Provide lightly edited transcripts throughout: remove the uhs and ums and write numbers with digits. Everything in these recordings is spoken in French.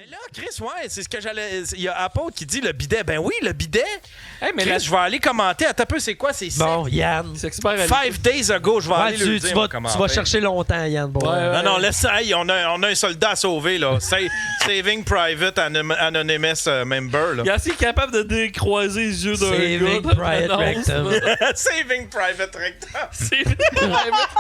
Mais là, Chris, ouais, c'est ce que j'allais. Il y a Apple qui dit le bidet. Ben oui, le bidet. Hey, mais Chris, je vais aller commenter. Attends un peu, c'est quoi? C'est Bon, Yann. c'est expert à 5 days ago, je vais aller le dire. Tu vas chercher longtemps, Yann. Bon, Non, laisse ça. Hey, on a un soldat à sauver, là. Saving Private Anonymous Member, là. Il est assez capable de décroiser les yeux d'un Saving gars. Private Rectum. Saving Private Rectum. Saving Private.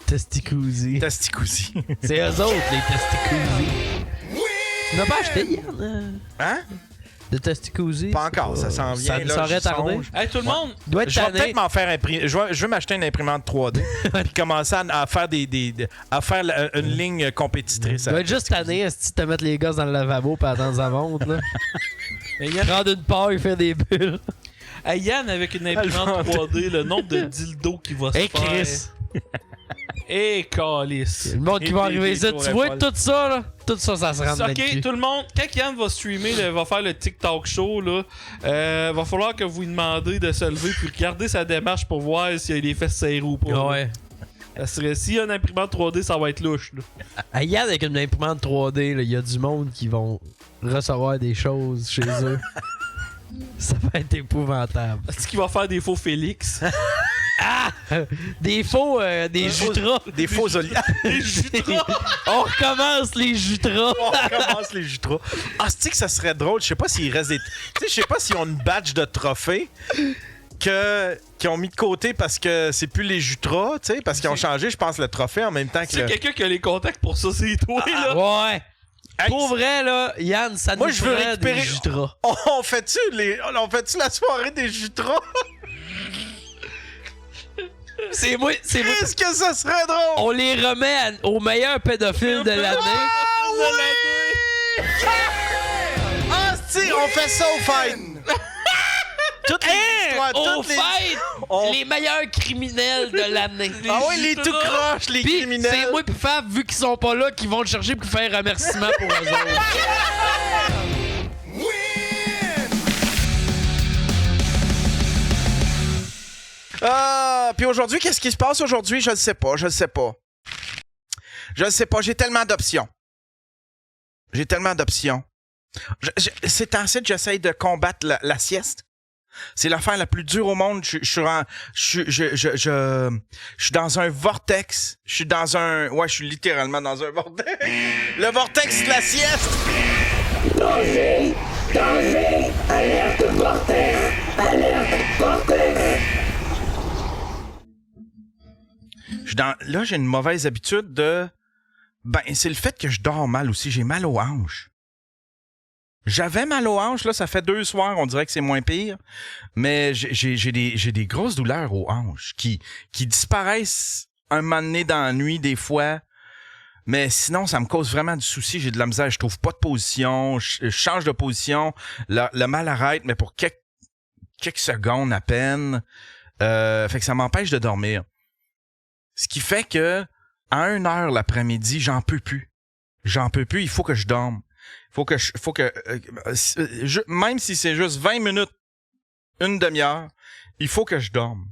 Testicousi. Testicousi. C'est eux autres, les testicousi. Tu n'as pas acheté, Yann? Hein? De testicousi? Pas encore, ça s'en vient. Ça là, saurait j'y tarder. songe. Hey, tout le monde! Doit être Je vais tanné. peut-être m'en faire imprimer. Je vais m'acheter une imprimante 3D puis commencer à faire une ligne compétitrice. Doit être juste tanné si tu te mettre les gosses dans le lavabo pis attendre ça monte, là. Mais Yann, Prendre une paille, faire des bulles. hey, Yann, avec une imprimante 3D, le nombre de dildos qui va se Hey, faire. Chris. Et calice. Le monde qui va arriver ici, tu vois tout ça, là? Tout ça, ça se rend dans le Ok, cul. tout le monde, quand Yann va streamer, là, va faire le TikTok show, là, va falloir que vous lui demandez de se lever puis regarder sa démarche pour voir s'il y a des fesses serrées ou pas. Ouais. Ça serait, s'il y a une imprimante 3D, ça va être louche. Là. À Yann, avec une imprimante 3D, il y a du monde qui vont recevoir des choses chez eux. Ça va être épouvantable. Est-ce qu'il va faire des faux Félix? Des faux, des jutras. Des faux olives. Des jutras! On recommence les jutras. On recommence les jutras. Ah, c'est que ça serait drôle. Je sais pas s'il reste des. Tu sais, je sais pas s'ils ont une badge de trophée qu'ils ont mis de côté parce que c'est plus les jutras, tu sais, parce qu'ils ont changé, je pense, le trophée en même temps que. C'est quelqu'un qui a les contacts pour ça, c'est toi, là. Ouais. Hey, Pour vrai, là, Yann, ça moi, nous je veux ferait récupérer. des jutras. On fait-tu la soirée des jutras? C'est moi. Qu'est-ce que ça serait drôle? On les remet au meilleur pédophile de l'année. Ah oui! Ah, si, on fait ça au fight! Toutes les histoires, Au toutes les... fait, on- les meilleurs criminels de l'année. Ah oui, les tout croches, les Puis, criminels. c'est moi pis Fab, vu qu'ils sont pas là, qui vont le chercher pour faire un remerciement pour eux autres. Puis aujourd'hui, qu'est-ce qui se passe aujourd'hui? Je ne sais pas. J'ai tellement d'options. C'est en fait, j'essaye de combattre la sieste. C'est l'affaire la plus dure au monde. Je suis dans un vortex. Je suis littéralement dans un vortex. Le vortex de la sieste. Danger! Alerte vortex! Là, j'ai une mauvaise habitude de... c'est le fait que je dors mal aussi. J'ai mal aux hanches. J'avais mal aux hanches, là, ça fait 2 soirs, on dirait que c'est moins pire. Mais j'ai des grosses douleurs aux hanches qui disparaissent un moment donné dans la nuit, des fois. Mais sinon, ça me cause vraiment du souci. J'ai de la misère, je trouve pas de position. Je change de position. Le mal arrête, mais pour quelques secondes à peine. Fait que ça m'empêche de dormir. Ce qui fait que à 1h l'après-midi, j'en peux plus. Il faut que je dorme. Même si c'est juste 20 minutes, une demi-heure, il faut que je dorme.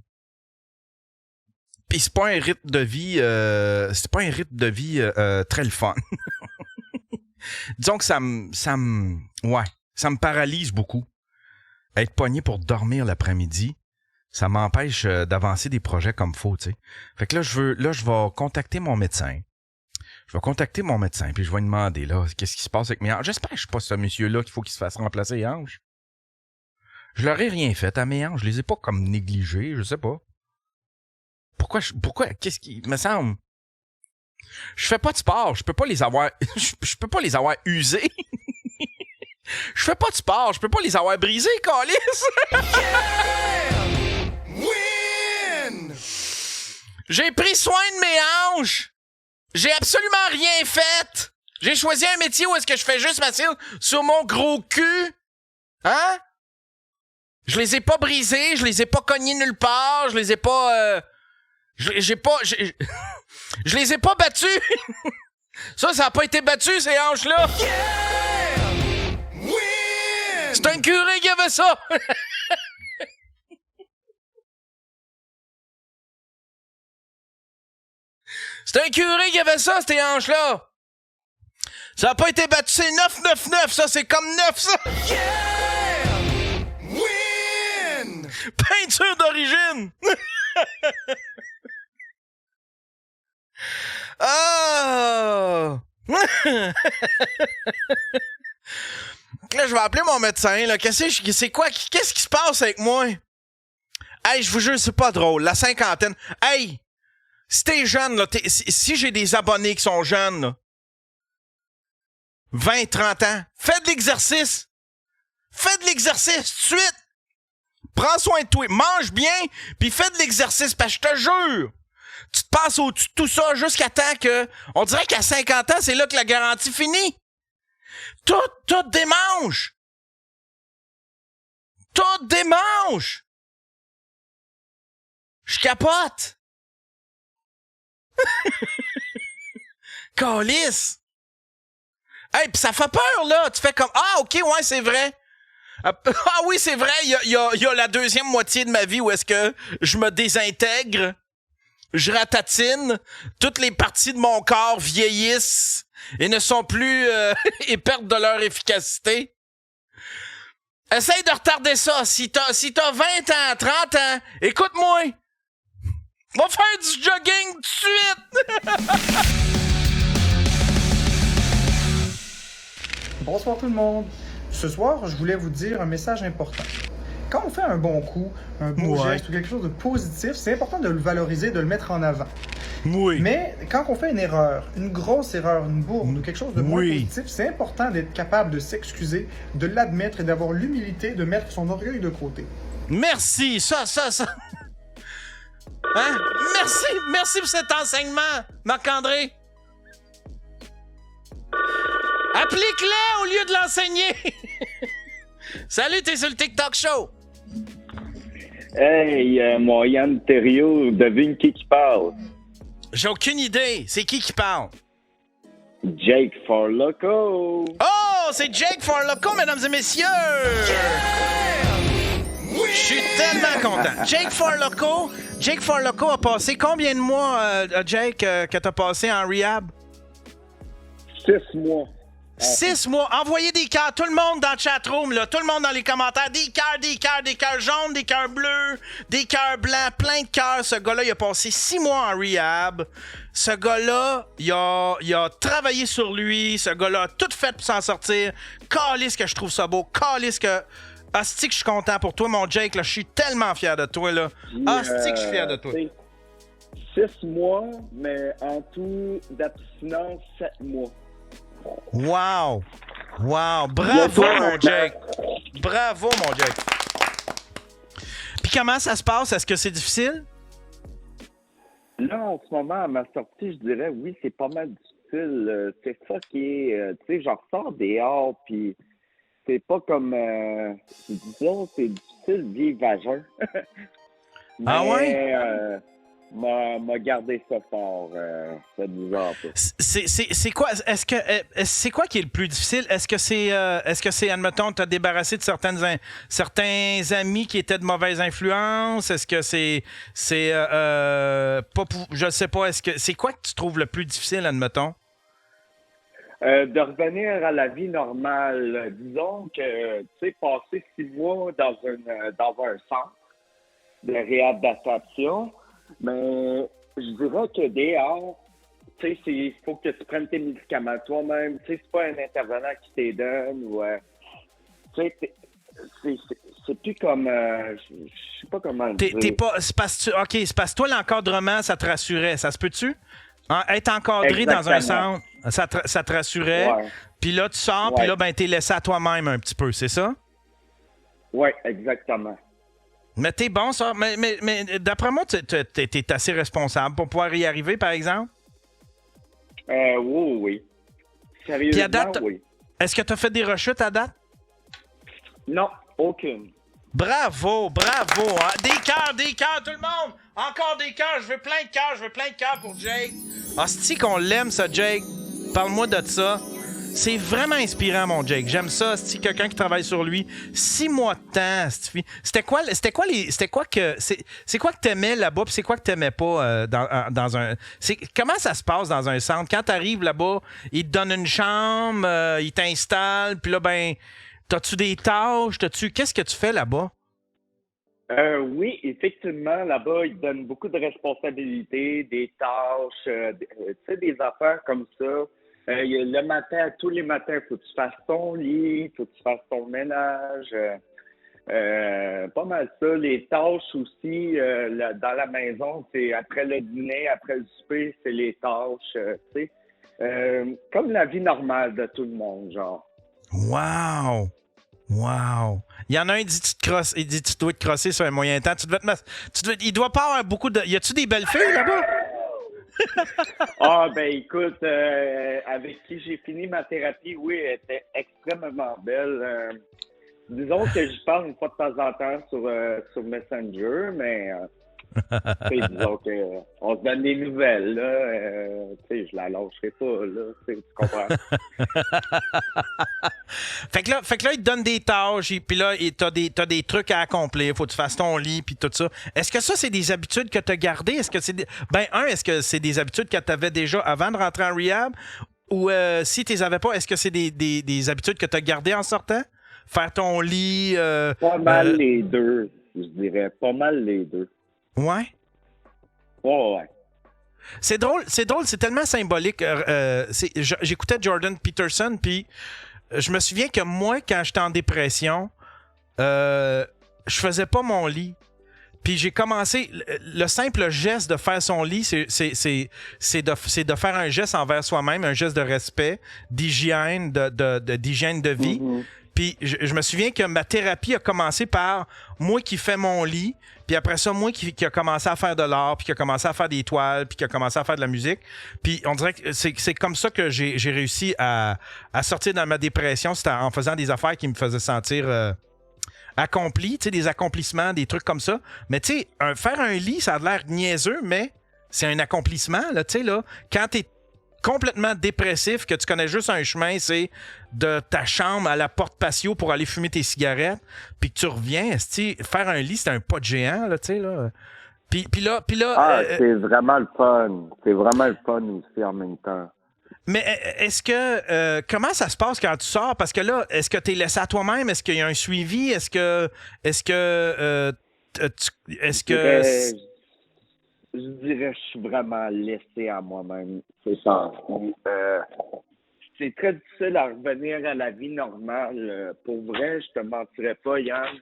Puis c'est pas un rythme de vie, très le fun. Disons que ça me paralyse beaucoup. Être pogné pour dormir l'après-midi, ça m'empêche d'avancer des projets comme faut, tu sais. Fait que là, je vais contacter mon médecin. Puis je vais lui demander, là, qu'est-ce qui se passe avec mes hanches. J'espère que je suis pas ce monsieur-là qu'il faut qu'il se fasse remplacer les hanches. Je leur ai rien fait à mes hanches. Je les ai pas comme négligées, je sais pas. Pourquoi, qu'est-ce qui me semble? Je fais pas de sport, je peux pas les avoir usées. Je fais pas de sport, je peux pas les avoir brisées, câlisse. Win! J'ai pris soin de mes hanches. J'ai absolument rien fait. J'ai choisi un métier où est-ce que je fais juste m'asseoir sur mon gros cul. Hein? Je les ai pas brisés, je les ai pas cognés nulle part, je les ai pas... Je les ai pas battus. Ça n'a pas été battu, ces hanches-là! C'est un curé qui avait ça! C'est un curé qui avait ça, ces hanches-là! Ça n'a pas été battu, c'est 999, ça, c'est comme 9, ça! Peinture d'origine! Oh! Là, je vais appeler mon médecin, là. Qu'est-ce qui se passe avec moi? Hey, je vous jure, c'est pas drôle. La cinquantaine. Hey! Si t'es jeune, là, si j'ai des abonnés qui sont jeunes, là, 20, 30 ans, fais de l'exercice! Fais de l'exercice tout de suite! Prends soin de toi, mange bien, puis fais de l'exercice, parce que je te jure, tu te passes au-dessus de tout ça jusqu'à temps que... On dirait qu'à 50 ans, c'est là que la garantie finit. Tout démange! Tout démange! Je capote! Câlisse! Hey, pis ça fait peur, là! Tu fais comme, ah, ok, ouais, c'est vrai! Ah oui, c'est vrai, il y a la deuxième moitié de ma vie où est-ce que je me désintègre, je ratatine, toutes les parties de mon corps vieillissent et ne sont plus et perdent de leur efficacité. Essaye de retarder ça. Si t'as 20 ans, 30 ans, écoute-moi. Va faire du jogging tout de suite. Bonsoir tout le monde. Ce soir, je voulais vous dire un message important. Quand on fait un bon coup, un beau geste ou quelque chose de positif, c'est important de le valoriser, de le mettre en avant. Oui. Mais quand on fait une erreur, une grosse erreur, une bourde ou quelque chose de moins positif, c'est important d'être capable de s'excuser, de l'admettre et d'avoir l'humilité de mettre son orgueil de côté. Merci, ça. Hein? Merci pour cet enseignement, Marc-André. Applique-le au lieu de l'enseigner. Salut, t'es sur le TikTok Show. Hey, mon Yann Terriot, devine qui parle? J'ai aucune idée. C'est qui parle? Jake For Loco. Oh, c'est Jake For Loco, mesdames et messieurs. Je suis tellement content. Jake For Loco a passé combien de mois, Jake, que t'as passé en rehab? 6 mois. 6 mois. Envoyez des cœurs. Tout le monde dans le chatroom, là. Tout le monde dans les commentaires. Des cœurs jaunes, des cœurs bleus, des cœurs blancs, plein de cœurs. Ce gars-là, il a passé 6 mois en rehab. Ce gars-là, il a travaillé sur lui. Ce gars-là a tout fait pour s'en sortir. Calisse que je trouve ça beau. Calisse que... Asti que je suis content pour toi, mon Jake. Là, je suis tellement fier de toi, là. Asti que je suis fier de toi. 6 mois, mais en tout d'abstinence, 7 mois. Wow! Bravo, mon Jake! Bravo, mon Jake! Puis comment ça se passe? Est-ce que c'est difficile? Là, en ce moment, à ma sortie, je dirais, oui, c'est pas mal difficile. C'est ça qui est... tu sais, j'en ressors dehors, puis c'est pas comme... disons, c'est difficile de vivre à jeun. Mais, ah ouais? m'a gardé ça fort, ça bizarre. C'est quoi? C'est quoi qui est le plus difficile? Est-ce que c'est admettons, t'as débarrassé de certains amis qui étaient de mauvaise influence? Est-ce que c'est je sais pas, c'est quoi que tu trouves le plus difficile, admettons? De revenir à la vie normale. Disons que, tu sais, passer 6 mois dans un centre de réadaptation, mais je dirais que dehors, tu sais, il faut que tu prennes tes médicaments toi-même. Tu sais, c'est pas un intervenant qui te donne ou... tu sais, c'est plus comme... je sais pas comment le dire. C'est parce que toi, l'encadrement, ça te rassurait. Ça se peut-tu? Être encadré Exactement. dans un centre, ça te rassurait. Ouais. Puis là, tu sors, puis là, ben, t'es laissé à toi-même un petit peu, c'est ça? Oui, exactement. Mais t'es bon, ça. Mais d'après moi, t'es assez responsable pour pouvoir y arriver, par exemple? Oui. Sérieusement, Puis à date, oui. Est-ce que t'as fait des rechutes à date? Non, aucune. Bravo! Hein? Des cœurs, tout le monde! Encore des cœurs, je veux plein de cœurs pour Jake. Hostie qu'on l'aime, ça, Jake. Parle-moi de ça. C'est vraiment inspirant, mon Jake. J'aime ça. C'est quelqu'un qui travaille sur lui. 6 mois de temps. C'était quoi que t'aimais là-bas, puis c'est quoi que t'aimais pas dans un. Comment ça se passe dans un centre? Quand t'arrives là-bas, ils te donnent une chambre, ils t'installent, puis là, ben, t'as-tu des tâches? Qu'est-ce que tu fais là-bas? Oui, effectivement, là-bas, ils donnent beaucoup de responsabilités, des tâches, tu sais, des affaires comme ça. Le matin, tous les matins, il faut que tu fasses ton lit, il faut que tu fasses ton ménage. Pas mal ça. Les tâches aussi, dans la maison, c'est après le dîner, après le souper, c'est les tâches, tu sais. Comme la vie normale de tout le monde, genre. Wow! Wow! Il y en a un, il dit tu dois te crosser sur un moyen temps. Il doit pas avoir beaucoup de. Y a-tu des belles filles là-bas? Ah, ben écoute, avec qui j'ai fini ma thérapie, oui, elle était extrêmement belle. Disons que je parle une fois de temps en temps sur Messenger, mais disons que on se donne des nouvelles, là. Je la lâcherai pas, là. Tu comprends? Fait que là, ils te donnent des tâches, puis là, t'as des trucs à accomplir. Faut que tu fasses ton lit, puis tout ça. Est-ce que ça, c'est des habitudes que tu as gardées? Est-ce que c'est est-ce que c'est des habitudes que tu avais déjà avant de rentrer en rehab? Ou si tu les avais pas, est-ce que c'est des habitudes que tu as gardées en sortant? Faire ton lit? Pas mal les deux, je dirais. Pas mal les deux. Ouais? Ouais. C'est drôle, c'est tellement symbolique. J'écoutais Jordan Peterson, puis je me souviens que moi, quand j'étais en dépression, je faisais pas mon lit. Puis j'ai commencé, le simple geste de faire son lit, c'est de faire un geste envers soi-même, un geste de respect, d'hygiène, d'hygiène de vie. Mm-hmm. Puis je me souviens que ma thérapie a commencé par moi qui fais mon lit, puis après ça, moi qui a commencé à faire de l'art, puis qui a commencé à faire des toiles, puis qui a commencé à faire de la musique. Puis on dirait que c'est comme ça que j'ai réussi à sortir de ma dépression. C'était en faisant des affaires qui me faisaient sentir accompli, tu sais, des accomplissements, des trucs comme ça. Mais tu sais, faire un lit, ça a l'air niaiseux, mais c'est un accomplissement, là, tu sais, là. Quand t'es complètement dépressif, que tu connais juste un chemin, c'est de ta chambre à la porte patio pour aller fumer tes cigarettes, puis que tu reviens, faire un lit, c'est un pas de géant, là, tu sais, là. Puis là... c'est vraiment le fun. C'est vraiment le fun aussi en même temps. Mais est-ce que... comment ça se passe quand tu sors? Parce que là, est-ce que tu es laissé à toi-même? Est-ce qu'il y a un suivi? Est-ce que... Je dirais que je suis vraiment laissé à moi-même. C'est ça. C'est très difficile à revenir à la vie normale. Pour vrai, je te mentirais pas, Yann.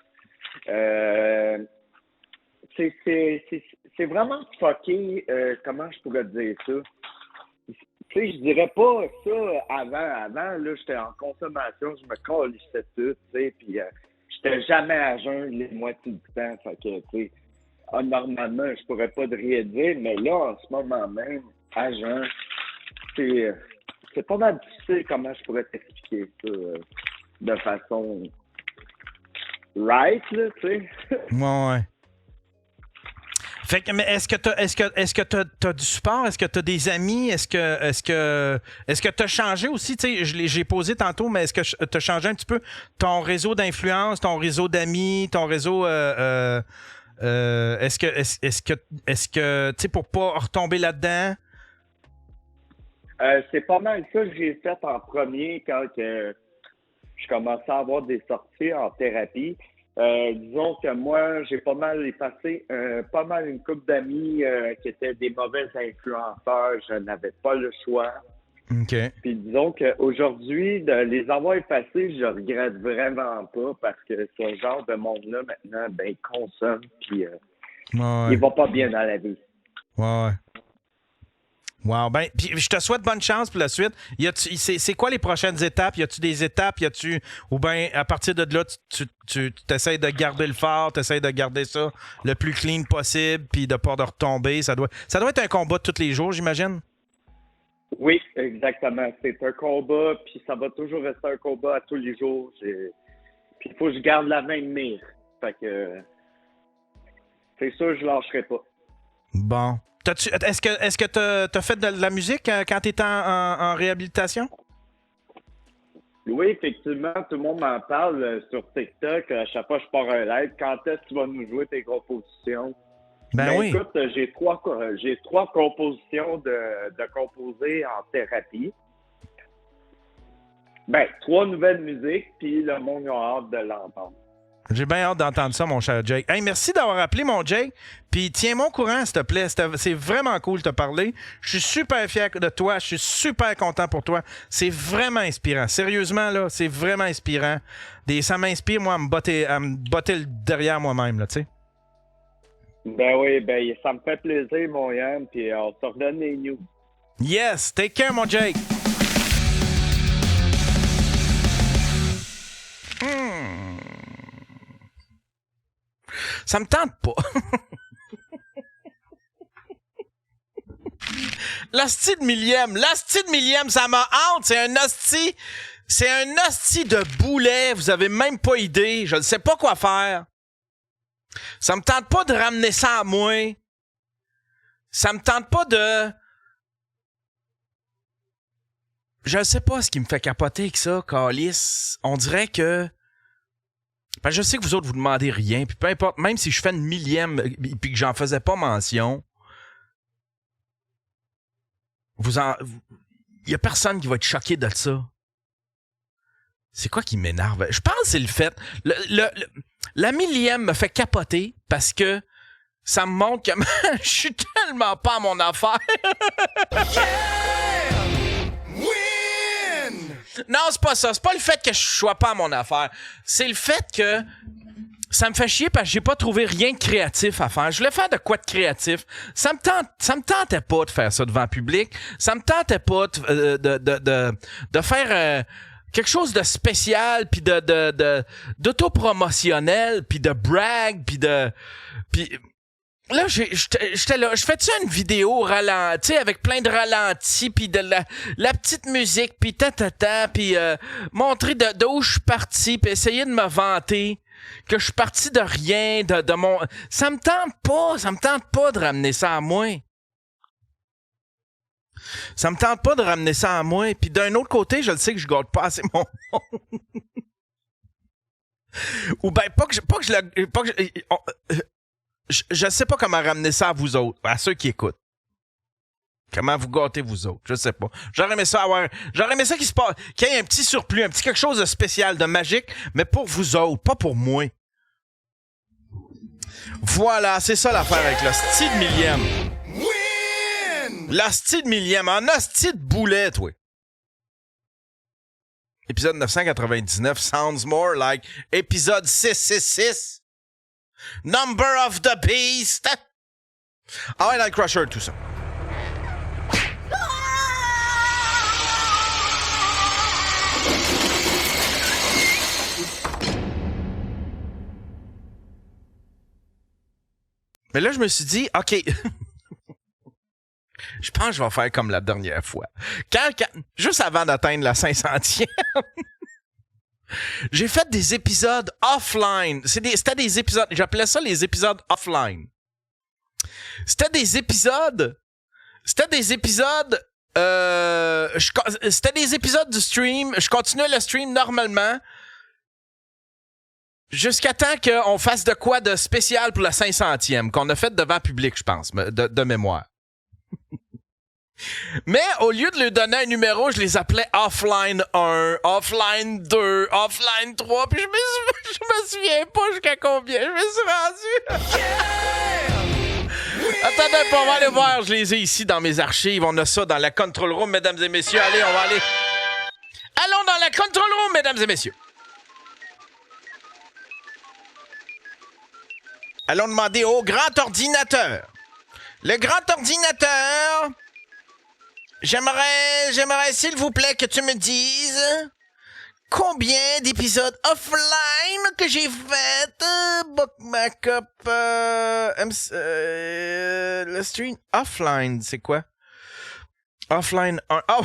C'est vraiment fucké. Comment je pourrais te dire ça? Tu sais, je dirais pas ça avant. Avant, là, j'étais en consommation, je me calissais tout, tu sais, puis j'étais jamais à jeun les moitiés du temps. Fait que, tu sais, normalement, je pourrais pas te rien dire, mais là, en ce moment même, à jeun, c'est pas mal difficile comment je pourrais t'expliquer ça de façon right, là, tu sais. Ouais. Fait que, mais est-ce que t'as du support? Est-ce que t'as des amis? Est-ce que t'as changé aussi? Tu sais, j'ai posé tantôt, mais est-ce que t'as changé un petit peu ton réseau d'influence, ton réseau d'amis, ton réseau est-ce que tu sais, pour pas retomber là-dedans? C'est pas mal ça que j'ai fait en premier quand je commençais à avoir des sorties en thérapie. Disons que moi, j'ai pas mal effacé une couple d'amis qui étaient des mauvais influenceurs. Je n'avais pas le choix. OK. Puis disons qu'aujourd'hui, de les avoir effacés, je regrette vraiment pas parce que ce genre de monde-là, maintenant, ben, ils consomment puis ils vont pas bien dans la vie. Ouais. Wow, ben, puis je te souhaite bonne chance pour la suite. C'est quoi les prochaines étapes? Y a-tu des étapes? Ou bien à partir de là, tu essaies de garder le fort, tu essaies de garder ça le plus clean possible, puis de pas de retomber. Ça doit être un combat tous les jours, j'imagine? Oui, exactement. C'est un combat, puis ça va toujours rester un combat à tous les jours. Puis il faut que je garde la même mire. Fait que c'est sûr, je lâcherai pas. Bon. Est-ce que t'as fait de la musique quand t'étais en réhabilitation? Oui, effectivement, tout le monde m'en parle sur TikTok. À chaque fois que je pars un live, quand est-ce que tu vas nous jouer tes compositions? Ben oui. Écoute, j'ai trois compositions de composer en thérapie. 3 nouvelles musiques, puis le monde a hâte de l'entendre. J'ai bien hâte d'entendre ça, mon cher Jake. Hey, merci d'avoir appelé, mon Jake. Puis tiens-moi au courant, s'il te plaît. C'est vraiment cool de te parler. Je suis super fier de toi. Je suis super content pour toi. C'est vraiment inspirant. Sérieusement, là, c'est vraiment inspirant. Ça m'inspire, moi, à me botter le derrière moi-même, là, tu sais. Ben oui, ça me fait plaisir, mon Yann, puis on se redonne les news. Yes! Take care, mon Jake! Ça me tente pas. L'hostie de millième, ça m'a hâte. C'est un hostie de boulet. Vous avez même pas idée. Je ne sais pas quoi faire. Ça me tente pas de ramener ça à moi. Ça me tente pas de... Je ne sais pas ce qui me fait capoter avec ça, câlisse. On dirait que... Ben, je sais que vous autres, vous demandez rien, puis peu importe, même si je fais une millième puis que j'en faisais pas mention, il y a personne qui va être choqué de ça. C'est quoi qui m'énerve? Je pense que c'est le fait... La millième me fait capoter parce que ça me montre que je suis tellement pas à mon affaire. Non, c'est pas ça. C'est pas le fait que je sois pas à mon affaire. C'est le fait que ça me fait chier parce que j'ai pas trouvé rien de créatif à faire. Je voulais faire de quoi de créatif. Ça me tentait pas de faire ça devant le public. Ça me tentait pas de faire quelque chose de spécial puis d'autopromotionnel puis de brag puis là, j'étais là, je fais-tu une vidéo ralenti avec plein de ralentis puis de la petite musique puis puis montrer de où je suis parti puis essayer de me vanter que je suis parti de rien, de mon... Ça me tente pas de ramener ça à moi. Ça me tente pas de ramener ça à moi. Puis d'un autre côté, je le sais que je garde pas assez mon monde. Ou ben, je sais pas comment ramener ça à vous autres, à ceux qui écoutent. Comment vous gâtez vous autres, je sais pas. J'aurais aimé ça qu'il se passe, qu'il y ait un petit surplus, un petit quelque chose de spécial, de magique, mais pour vous autres, pas pour moi. Voilà, c'est ça l'affaire avec le style millième. La style millième, en hostie de boulet, toi. Épisode 999 sounds more like épisode 666. Number of the Beast. Ah ouais, Night Crusher, tout ça. Mais là, je me suis dit, OK, je pense que je vais faire comme la dernière fois. Juste avant d'atteindre la 500e, j'ai fait des épisodes offline. C'était des épisodes, j'appelais ça les épisodes offline. C'était des épisodes du stream. Je continuais le stream normalement jusqu'à temps qu'on fasse de quoi de spécial pour la 500e, qu'on a fait devant public, je pense, de mémoire. Mais au lieu de lui donner un numéro, je les appelais Offline 1, Offline 2, Offline 3, puis je me souviens pas jusqu'à combien je me suis rendu. Attendez, on va aller voir, je les ai ici dans mes archives, on a ça dans la control room, mesdames et messieurs. Allez, on va aller. Allons dans la control room, mesdames et messieurs. Allons demander au grand ordinateur. Le grand ordinateur... J'aimerais, s'il vous plaît, que tu me dises combien d'épisodes offline que j'ai fait. Bookbackup, le stream offline, c'est quoi? Offline 1. Oh!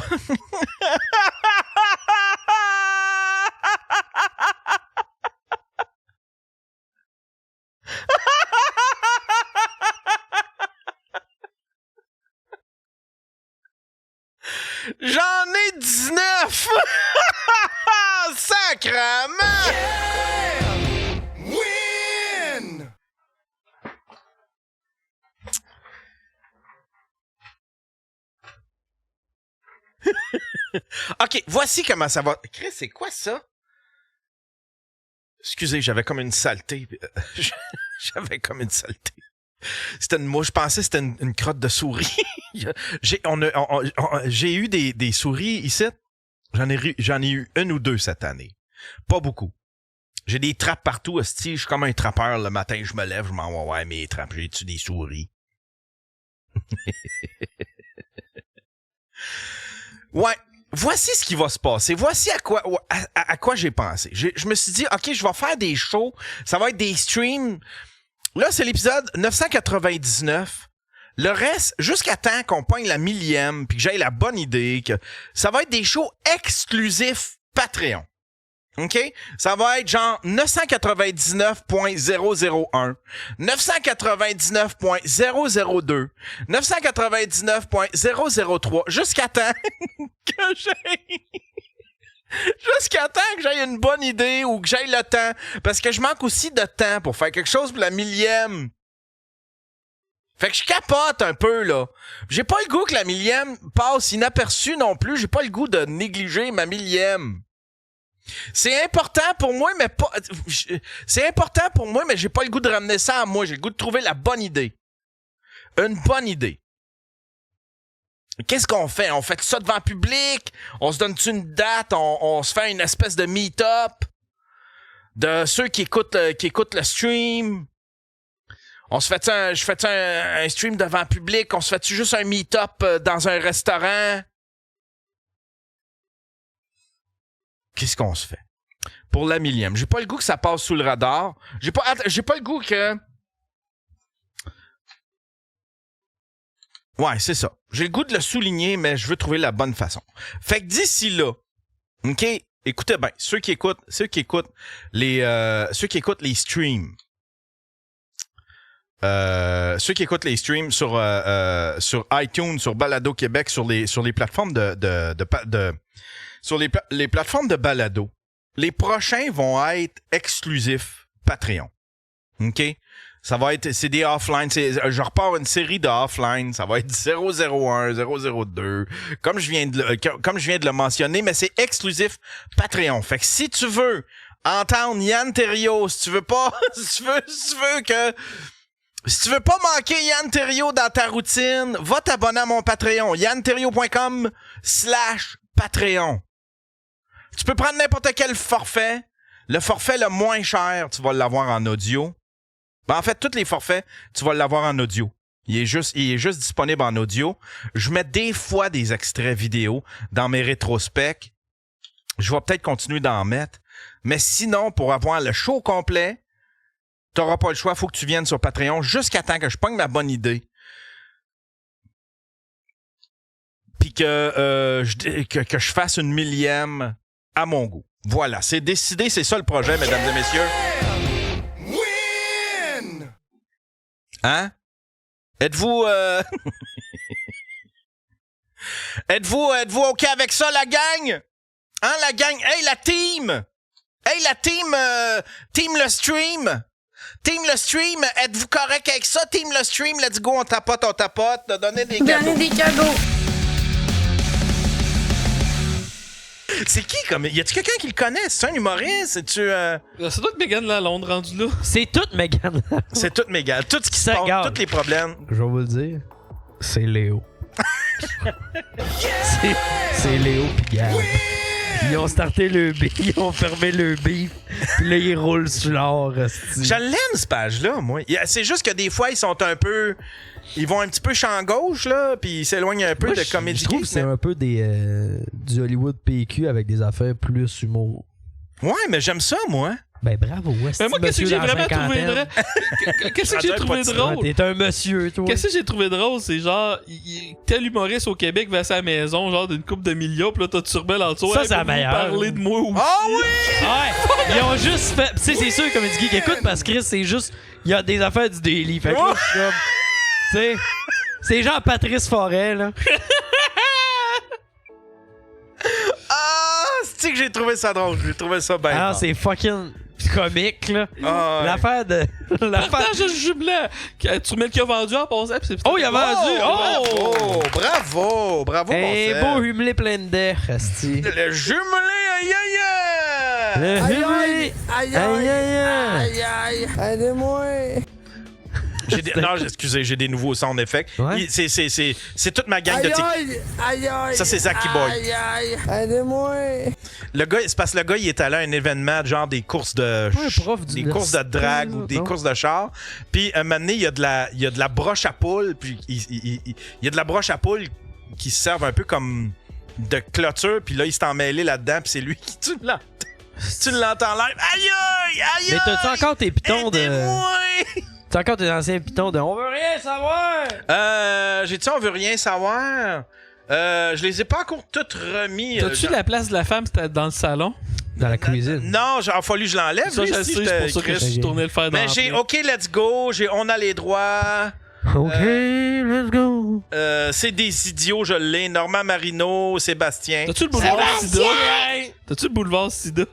OK, voici comment ça va. Chris, c'est quoi ça? Excusez, j'avais comme une saleté. J'avais comme une saleté. C'était moi, je pensais que c'était une crotte de souris. J'ai eu des souris ici. J'en ai eu une ou deux cette année. Pas beaucoup. J'ai des trappes partout, hostie. Je suis comme un trappeur le matin, je me lève, je m'en vais ouais, mes trappes, j'ai-tu des souris? Ouais, voici ce qui va se passer. Voici à quoi j'ai pensé. Je me suis dit, OK, je vais faire des shows. Ça va être des streams. Là, c'est l'épisode 999. Le reste, jusqu'à temps qu'on pogne la 1000e, puis que j'aie la bonne idée, que ça va être des shows exclusifs Patreon. OK? Ça va être genre 999.001, 999.002, 999.003, jusqu'à temps que j'aie une bonne idée ou que j'aie le temps. Parce que je manque aussi de temps pour faire quelque chose pour la 1000e. Fait que je capote un peu, là. J'ai pas le goût que la 1000e passe inaperçue non plus. J'ai pas le goût de négliger ma 1000e. C'est important pour moi, mais pas. C'est important pour moi, mais j'ai pas le goût de ramener ça à moi. J'ai le goût de trouver la bonne idée. Une bonne idée. Qu'est-ce qu'on fait? On fait ça devant le public? On se donne-tu une date? On se fait une espèce de meet-up de ceux qui écoutent le stream? On se fait je fais un stream devant le public? On se fait-tu juste un meet-up dans un restaurant? Qu'est-ce qu'on se fait? Pour la 1000e. J'ai pas le goût que ça passe sous le radar. J'ai pas le goût que... Ouais, c'est ça. J'ai le goût de le souligner, mais je veux trouver la bonne façon. Fait que d'ici là, OK, écoutez bien, ceux qui écoutent les streams. Ceux qui écoutent les streams sur iTunes, sur Balado Québec, sur les plateformes sur les plateformes de balado. Les prochains vont être exclusifs Patreon. OK? Ça va être, c'est des offline. Je repars une série de offline. Ça va être 001, 002. Comme je viens de le mentionner, mais c'est exclusif Patreon. Fait que si tu veux entendre Yann Terriot, si tu veux pas manquer Yann Terriot dans ta routine, va t'abonner à mon Patreon. YannTerriot.com/Patreon. Tu peux prendre n'importe quel forfait. Le forfait le moins cher, tu vas l'avoir en audio. Ben, en fait, tous les forfaits, tu vas l'avoir en audio. Il est juste disponible en audio. Je mets des fois des extraits vidéo dans mes rétrospects. Je vais peut-être continuer d'en mettre. Mais sinon, pour avoir le show complet, t'auras pas le choix. Faut que tu viennes sur Patreon jusqu'à temps que je pogne ma bonne idée. Puis que je fasse une 1000e à mon goût. Voilà, c'est décidé. C'est ça le projet, mesdames et messieurs. Hein? Êtes-vous êtes-vous OK avec ça, la gang? Hein, la gang? Hey, la team! Hey, la team, team le stream! Team le stream, êtes-vous correct avec ça? Team le stream, let's go, on tapote, donner des cadeaux. Donner des cadeaux. C'est qui comme... Y a-tu quelqu'un qui le connaît? C'est un humoriste? C'est-tu... C'est toi que Mégane Lalonde rendu là. C'est tout, Mégane. C'est tout Mégane. Tout ce qui se Ça passe, garde. tous les problèmes. Je vais vous le dire. C'est Léo. c'est Léo pis Gab. Ils ont starté le beef, ils ont fermé le beef, pis là, ils roulent sur l'or. Je l'aime, cette page-là, moi. C'est juste que des fois, ils sont un peu... Ils vont un petit peu champ gauche, là, puis ils s'éloignent un peu Moi, de Comédie Je trouve Geek, que c'est un peu du Hollywood PQ avec des affaires plus humour. Ouais, mais j'aime ça, moi. Ben bravo, ouais. Mais moi, qu'est-ce que j'ai vraiment trouvé drôle? Qu'est-ce que j'ai trouvé drôle? T'es un monsieur, toi. Qu'est-ce que j'ai trouvé drôle, c'est genre, tel humoriste au Québec va à sa maison, genre d'une coupe de millions, pis là, t'as Turbel en dessous. Ça, c'est la pouvez-vous meilleure. parler de moi aussi. Ah oui! Ouais, ils ont juste fait. Tu sais, c'est sûr, comme il dit, qui écoute, parce que Chris, c'est juste. Il y a des affaires du Daily. Fait que là, je suis comme. Tu sais, c'est genre Patrice Forêt, là. Ah, c'est que j'ai trouvé ça drôle. J'ai trouvé ça bien. Ah, fort. c'est fucking. comique, là. Ah, ouais. L'affaire de... Partage le jubilant. Tu mets le qu'il a vendu en passant, puis c'est Oh, il a vendu! Oh! Bravo, Un mon beau Seb. jumelé plein de dés, asti. Le jumelé, aïe, aïe, Le aïe. jumelé! Aïe, aïe, aïe! Aidez-moi! Non, excusez, j'ai des nouveaux sound effects. Ouais. C'est toute ma gang de TikTok. Aïe, aïe! Ça, c'est Zaki Boy. Aidez-moi! Le gars, c'est parce que le gars, il est allé à un événement, genre des courses de Pas un prof des courses de drague ou des non? courses de char. Puis un moment donné, il y a de la broche à poule, puis il y a de la broche à poule qui se servent un peu comme de clôture, puis là, il s'est emmêlé là-dedans, puis c'est lui qui tu l'entends live. Aïe aïe aïe. Mais t'as-tu encore tes pitons de... Aidez-moi! T'as encore tes anciens pitons de... On veut rien savoir! J'ai dit on veut rien savoir. Je les ai pas encore toutes remis. T'as-tu la place de la femme, c'était dans le salon? Dans la cuisine. Non, il a fallu que je l'enlève. Ça, lui, je si sais, c'est pour ça que Chris. je suis tourné le fer dans Mais j'ai OK, let's go. On a les droits. OK, let's go! C'est des idiots, je l'ai. Normand Marino, Sébastien. T'as-tu le boulevard Sida? T'as-tu le boulevard Sida?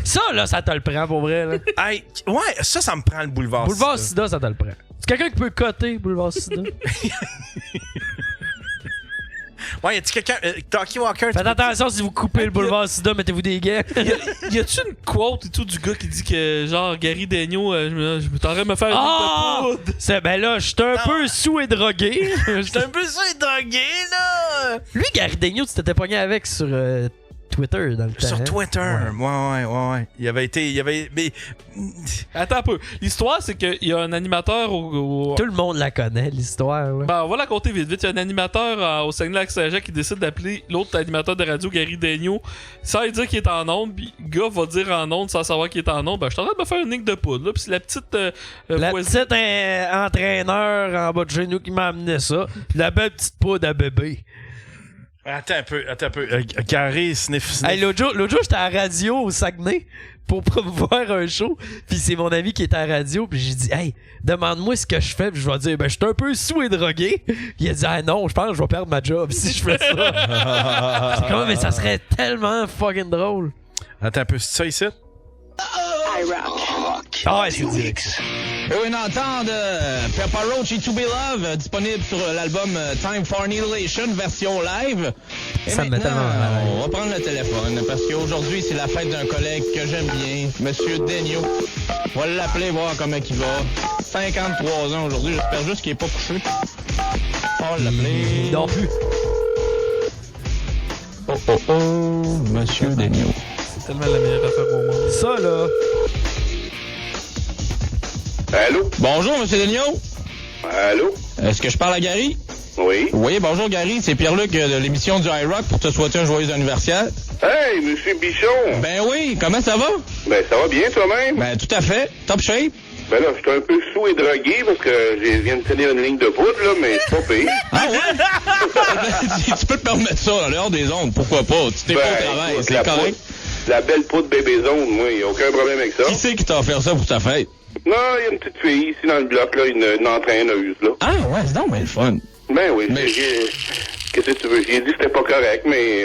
Ça, là, ça te le prend, pour vrai, là. Hey, ouais, ça me prend le boulevard. Boulevard Sida. Sida, ça te le prend. C'est quelqu'un qui peut coter Boulevard Sida? Ouais, y a-tu quelqu'un. Talkie Walker. Faites attention si vous coupez le Boulevard Sida, mettez-vous des gants. Y a-tu une quote et tout du gars qui dit que, genre, Gary Daigneault, je t'aurais me faire une Ah! ligne de poudre? C'est, ben là, je suis un peu sous et drogué. J'étais un peu ça drogué, là. Lui, Gary Daigneault, tu t'étais pogné avec sur Twitter dans le temps. Sur hein? Twitter. Ouais. Il avait. Mais. Attends un peu. L'histoire, c'est qu'il y a un animateur au... Tout le monde la connaît, l'histoire. Là. Ben, on va la compter vite. Il y a un animateur au Saguenay-Lac-Saint-Jean qui décide d'appeler l'autre animateur de radio, Gary Daigneault, sans lui dire qu'il est en onde. Puis le gars va dire en onde sans savoir qu'il est en onde. Ben, je suis en train de me faire une ligne de poudre. Là. Puis c'est la petite La voisine. petite entraîneur en bas de chez nous qui m'a amené ça. Puis la belle petite poudre à bébé. Attends un peu. Gary, sniff. Hey, l'autre jour, j'étais à la radio au Saguenay pour promouvoir un show. Puis c'est mon ami qui était à la radio. Puis j'ai dit, hey, demande-moi ce que je fais. Puis je vais dire, ben, je suis un peu sous et drogué. Puis il a dit, ah non, je pense que je vais perdre ma job si je fais ça. C'est comme, mais ça serait tellement fucking drôle. Attends un peu, c'est ça ici? Ah ouais, c'est direct. Une entente de Peppa Roach et To Be Love, disponible sur l'album Time for Annihilation, version live. Et Ça me met maintenant, tellement mal à l'aise. on va prendre le téléphone, parce qu'aujourd'hui, c'est la fête d'un collègue que j'aime bien, Monsieur Daigneault. On va l'appeler, voir comment il va. 53 ans aujourd'hui, j'espère juste qu'il est pas couché. On va l'appeler. Non plus. Oh, Monsieur Daigneault. C'est tellement la meilleure affaire au monde. Ça, là. Allô? Bonjour, Monsieur Daigneault. Allô? Est-ce que je parle à Gary? Oui? Oui, bonjour Gary, c'est Pierre-Luc de l'émission du iRock pour te souhaiter un joyeux anniversaire. Hey, Monsieur Bichon! Ben oui, comment ça va? Ben, ça va bien toi-même? Ben tout à fait, top shape. Ben là, je suis un peu sous et drogué parce que je viens de tenir une ligne de poudre, là, mais c'est pas pire. Ah ouais? Tu peux te permettre ça, là, dehors des ondes, pourquoi pas? Tu t'es pas au travail, écoute, c'est la correct. poudre, la belle poudre bébé zone, moi, y a aucun problème avec ça. Qui c'est qui t'a offert ça pour ta fête? Non, il y a une petite fille ici dans le bloc, là, une entraîneuse, là. Ah ouais, c'est donc bien le fun. Ben oui, Mais- qu'est-ce que tu veux? J'ai dit que c'était pas correct, mais...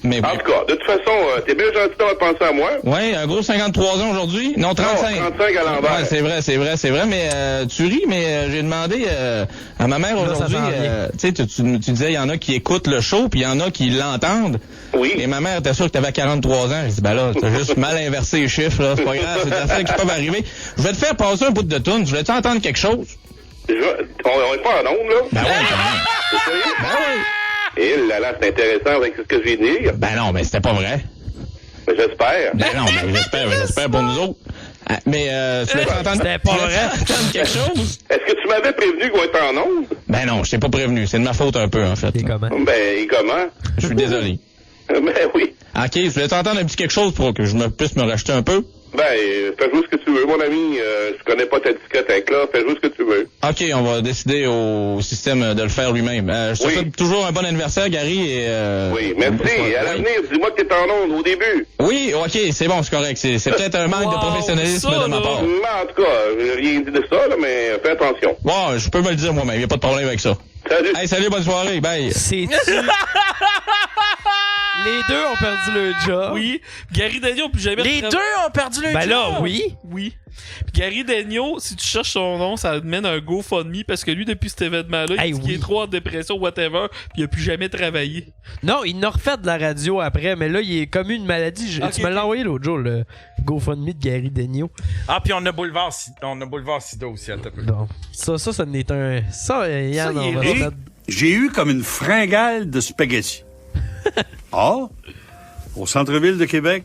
Mais En tout cas, de toute façon, t'es bien gentil d'avoir pensé à moi. ouais, un gros 53 ans aujourd'hui. Non, 35. Non, 35 à l'envers. Ouais, c'est vrai, mais tu ris, mais j'ai demandé à ma mère Là, ça aujourd'hui, s'en vient. tu sais, tu disais, il y en a qui écoutent le show, puis il y en a qui l'entendent. Oui. Et ma mère était sûre que t'avais 43 ans. J'ai dit, ben là, t'as juste mal inversé les chiffres, là. C'est pas grave, c'est des affaires qui peuvent arriver. Je vais te faire passer un bout de toune. Je voulais-tu entendre quelque chose? On est pas en onde, là. Ben ouais, quand même. C'est sérieux? Ben oui. Et là, c'est intéressant avec ce que j'ai dit. Ben non, mais c'était pas vrai. Ben, j'espère. Ben non, mais j'espère pour nous autres. Ah, mais tu voulais entendre... C'était pas tu voulais vrai. entendre quelque chose? Est-ce que tu m'avais prévenu qu'on était en onde? Ben non, je t'ai pas prévenu. C'est de ma faute un peu, en fait. Et comment? Ben, et comment? Je suis désolé. Ben oui. OK, je voulais t'entendre un petit quelque chose pour que je puisse me racheter un peu. Ben, fais jouer ce que tu veux, mon ami. Je connais pas ta discothèque, là. Fais jouer ce que tu veux. OK, on va décider au système de le faire lui-même. Je te Oui. souhaite toujours un bon anniversaire, Gary. Et, Oui, merci. Et à l'avenir, dis-moi que t'es en onde au début. Oui, OK, c'est bon, c'est correct. C'est peut-être un manque de Wow, professionnalisme ça, de ma là. part. Mais en tout cas, j'ai rien dit de ça, là, mais fais attention. Bon, je peux me le dire moi-même, y a pas de problème avec ça. Salut. Hey, salut, bonne soirée, bye. C'est-tu... Les deux ont perdu le job. Oui. Gary Daigneault, plus jamais... Les deux ont perdu le Ben job. là, oui. Oui. Puis Gary Daigneault, si tu cherches son nom, ça mène un GoFundMe parce que lui, depuis cet événement-là, Hey, il dit qu'il est trop en dépression, whatever, puis il a plus jamais travaillé. Non, il n'a refait de la radio après, mais là, il est comme une maladie. Ok, Tu me l'as ok. envoyé l'autre jour, le GoFundMe de Gary Daigneault. Ah, puis on a Boulevard Sida aussi, à ta peu. Bon. Ça n'est un... Ça, Yann, Ça, il on va est- se mettre... J'ai eu comme une fringale de spaghettis. Au centre-ville de Québec,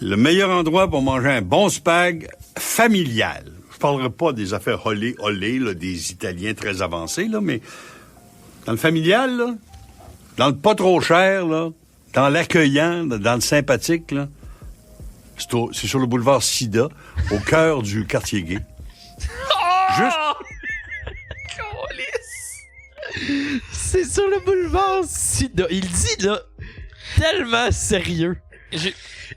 le meilleur endroit pour manger un bon spag familial. Je parlerai pas des affaires olé, là, des Italiens très avancés, là, mais dans le familial, là, dans le pas trop cher, là, dans l'accueillant, dans le sympathique, là, c'est sur le boulevard Sida, au cœur du quartier gay. Juste C'est sur le boulevard Sida. Il dit, là, tellement sérieux.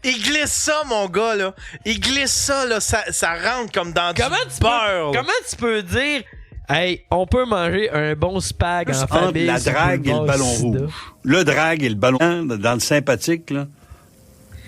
Il glisse ça, mon gars, là. Il glisse ça, là. Ça rentre comme dans du beurre. Comment tu peux dire... Hey, on peut manger un bon spag en entre famille. la sur drague et le boulevard ballon Sida. rouge. Le drague et le ballon dans le sympathique, là.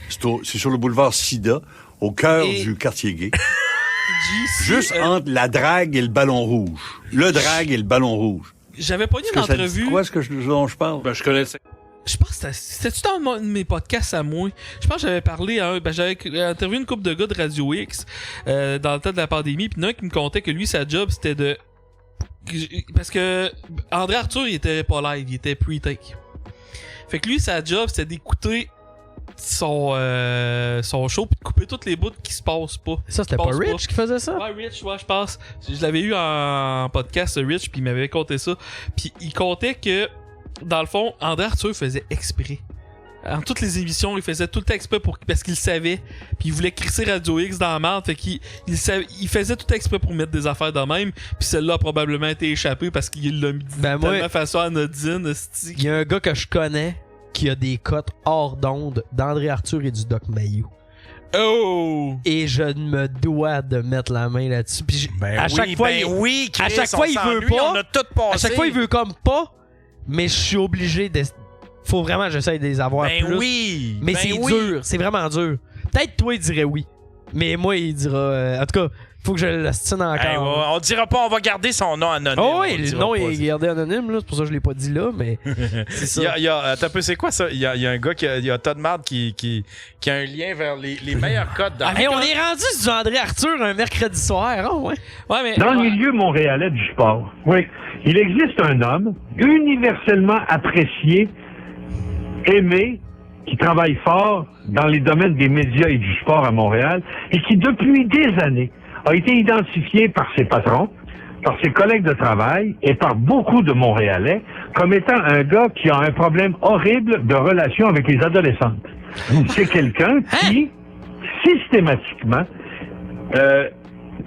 C'est sur le boulevard Sida, au cœur Et- du quartier gay. JC, Juste entre la drague et le ballon rouge. Le drague et le ballon rouge. J'avais pas eu une entrevue. Quoi, dont je parle? Ben, je connaissais. Je pense que c'était-tu dans mes podcasts à moi? Je pense que j'avais parlé à j'avais interviewé une couple de gars de Radio X dans le temps de la pandémie, puis un qui me contait que lui, sa job, c'était de... Parce que André Arthur, il était pas live, il était pre-take. Fait que lui, sa job, c'était d'écouter son show puis de couper toutes les bouts qui se passent pas. Ça, c'était Qui pas passent Rich qui faisait ça? Ouais, Rich, ouais, je pense. Je l'avais eu en podcast, Rich, puis il m'avait conté ça. Puis il comptait que, dans le fond, André Arthur faisait exprès. En toutes les émissions, il faisait tout le temps exprès parce qu'il savait. Puis il voulait crisser Radio X dans la merde. Fait qu'il il faisait tout exprès pour mettre des affaires de même. Puis celle-là a probablement été échappée parce qu'il l'a mis de tellement façon anodine. esti. Il y a un gars que je connais qui a des cotes hors d'onde d'André Arthur et du Doc Mayou. Oh! Et je me dois de mettre la main là-dessus. Puis à chaque fois, à chaque fois, il veut pas. On a tout passé. À chaque fois, il veut comme pas. Mais je suis obligé de. Faut vraiment que j'essaye de les avoir plus. Oui! Mais ben c'est oui. dur. C'est vraiment dur. Peut-être toi, il dirait oui. Mais moi, il dira. En tout cas, faut que je l'astine encore. Hey, on dira pas, on va garder son nom anonyme. Oh oui, on le dira nom pas, est gardé anonyme, là. C'est pour ça que je l'ai pas dit là, mais c'est ça. Attends un peu, c'est quoi ça? Il y a un gars il y a Todd Mard qui a un lien vers les meilleurs codes dans Hey, on est rendu sur du André Arthur un mercredi soir, oh, ouais. Ouais, mais. Dans le milieu montréalais du sport, oui, il existe un homme universellement apprécié, aimé, qui travaille fort dans les domaines des médias et du sport à Montréal et qui, depuis des années, a été identifié par ses patrons, par ses collègues de travail et par beaucoup de Montréalais comme étant un gars qui a un problème horrible de relation avec les adolescentes. C'est quelqu'un qui, systématiquement,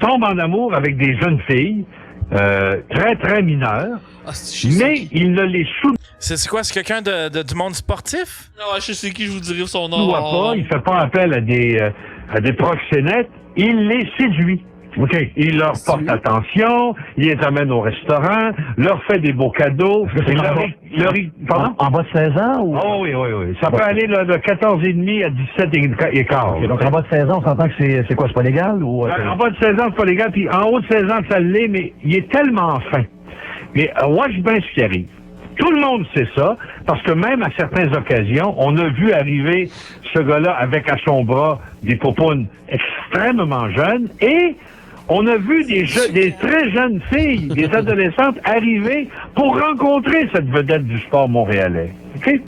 tombe en amour avec des jeunes filles très, très mineures, mais il ne les C'est quoi? C'est quelqu'un du monde sportif? Non, je sais qui, je vous dirai son nom. pas, il fait pas appel à des proxénètes, il les séduit. OK. Il leur porte attention, il les amène au restaurant, leur fait des beaux cadeaux. Pardon? En bas de 16 ans? Ou... Oh oui, oui, oui. Ça peut aller là, de 14 et demi à 17 et quart. Okay, donc en bas de 16 ans, on s'entend que c'est quoi? C'est pas légal? Ou, en bas de 16 ans, c'est pas légal. Puis en haut de 16 ans, ça l'est, mais il est tellement fin. Mais watch bien ce qui arrive. Tout le monde sait ça, parce que même à certaines occasions, on a vu arriver ce gars-là avec à son bras des popounes extrêmement jeunes, et on a vu des très jeunes filles, des adolescentes arriver pour rencontrer cette vedette du sport montréalais. OK?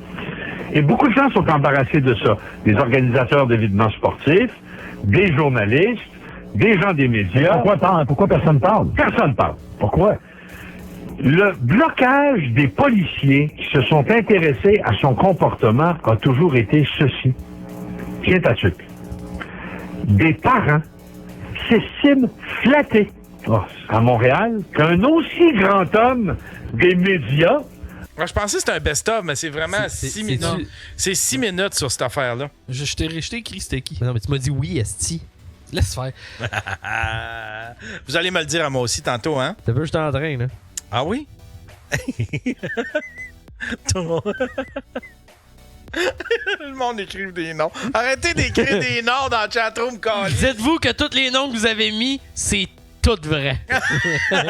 Et beaucoup de gens sont embarrassés de ça. Des organisateurs d'événements sportifs, des journalistes, des gens des médias. Pourquoi personne parle? Personne parle. Pourquoi? Le blocage des policiers qui se sont intéressés à son comportement a toujours été ceci. Tiens ta tuque. Des parents s'estiment flattés à Montréal qu'un aussi grand homme des médias. Moi, je pensais que c'était un best-of, mais c'est vraiment 6 minutes. C'est 6 minutes sur cette affaire-là. Je t'ai écrit c'était qui? Non, mais tu m'as dit oui, esti. Laisse faire. Vous allez me le dire à moi aussi tantôt, hein? T'as vu, je t'entraîne, là. Ah oui? Le monde écrive des noms. Arrêtez d'écrire des noms dans le chatroom, Colin. Dites-vous que tous les noms que vous avez mis, c'est tout vrai. Ah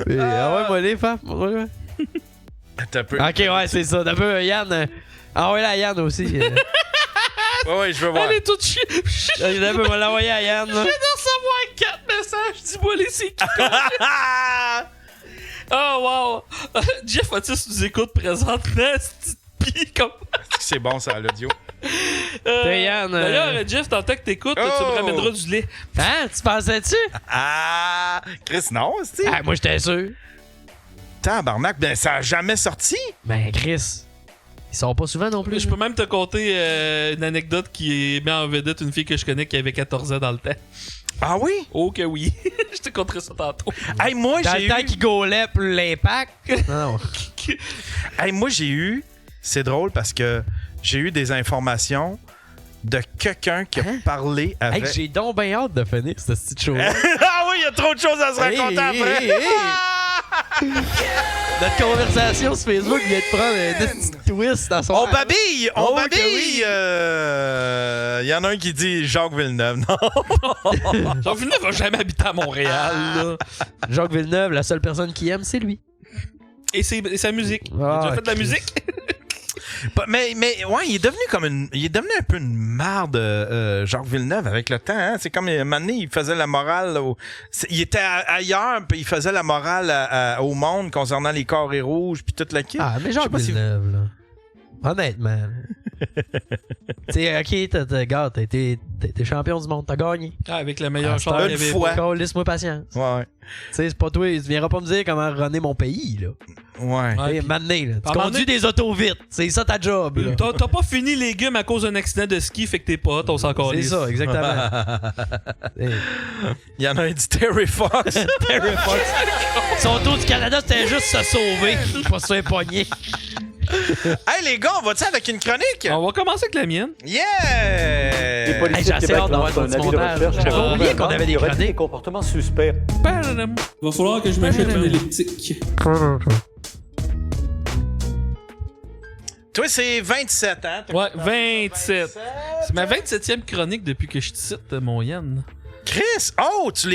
ouais, moi les femmes. Attends un peu. Ok, ouais, c'est ça. D'un peu, Yann. Ah ouais, là, Yann aussi. Ouais, je veux voir. Elle est toute chier. D'un peu, on va l'envoyer à Yann. Je viens de recevoir 4 messages. Dis-moi les c'est qui. Oh, wow. Jeff Otis nous écoute présentement. C'est comme. C'est bon, ça, à l'audio. Yann. D'ailleurs, Jeff, t'entends que t'écoutes, tu me ramèneras du lait. Hein? Tu pensais-tu? Ah! Chris, non, c'est. Ah, moi, j'étais sûr. Tabarnak, ben ça a jamais sorti. Ben, Chris. Ils sont pas souvent non plus. Je peux même te conter une anecdote qui met en vedette une fille que je connais qui avait 14 ans dans le temps. Ah oui? Oh que oui. Je te conterai ça tantôt. Hey, moi, dans j'ai le temps eu... qu'il gaulait pour l'impact. Non. Hey, moi, j'ai eu... C'est drôle parce que j'ai eu des informations de quelqu'un qui a parlé avec... Hey, j'ai donc bien hâte de finir cette petite show. Ah oui, il y a trop de choses à se raconter après. Notre conversation sur Facebook vient de prendre un petit twist dans son... On babille! On babille! Oui. Il y en a un qui dit Jacques Villeneuve. Non. Jacques Villeneuve va jamais habiter à Montréal. Là. Jacques Villeneuve, la seule personne qui aime, c'est lui. Et sa musique. Il a déjà fait de la musique. Mais ouais, il est devenu un peu une marde, Jacques Villeneuve, avec le temps. Hein? C'est comme un moment donné, il faisait la morale. Il était ailleurs, puis il faisait la morale au monde concernant les carrés rouges, puis toute la kit. Ah, mais Jacques Villeneuve, là. Honnêtement. Tu sais, ok, gars, t'as été champion du monde, t'as gagné. Ah, avec la meilleure chance une fois. Laisse-moi patience. Ouais. Tu sais, c'est pas toi, tu viendras pas me dire comment runner mon pays, là. Ouais. Maintenant, là. Tu conduis des autos vite. C'est ça ta job, là. T'as pas fini légumes à cause d'un accident de ski, fait que t'es pas, on s'en calisse. C'est ça, exactement. Il y en a un dit Terry Fox. Terry Fox. Son tour du Canada, c'était juste se sauver. Pas se faire pogner. Hey les gars, on va-tu avec une chronique? On va commencer avec la mienne. Yeah! Hey, j'ai assez hâte d'avoir ton petit montage. J'avais oublié qu'on avait des chroniques. Des comportements suspects. Il va falloir que je m'achète un elliptique. Toi, c'est 27, hein? Ouais, 27. C'est ma 27e chronique depuis que je te cite, mon Yann. Chris! Oh, t'as